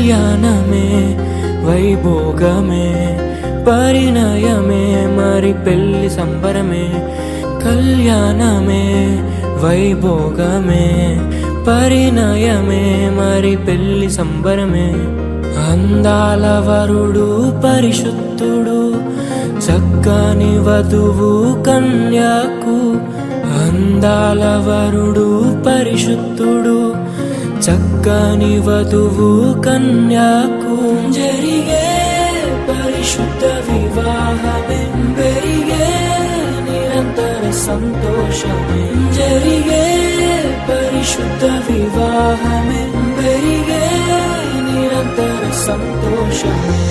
కళ్యాణమే వైభోగమే పరిణయమే మరి పెళ్లి సంబరమే. కళ్యాణమే వైభోగమే పరిణయమే మరి పెళ్లి సంబరమే. అందాల వరుడు పరిశుద్ధుడు చక్కని వధువు కన్యాకు. అందాల వరుడు పరిశుద్ధుడు చక్కని వధువు కన్యాకు. జరిగే పరిశుద్ధ వివాహమే పెరిగే నిరంతర సంతోషమే. జరిగే పరిశుద్ధ వివాహమే పెరిగే నిరంతర సంతోషమే.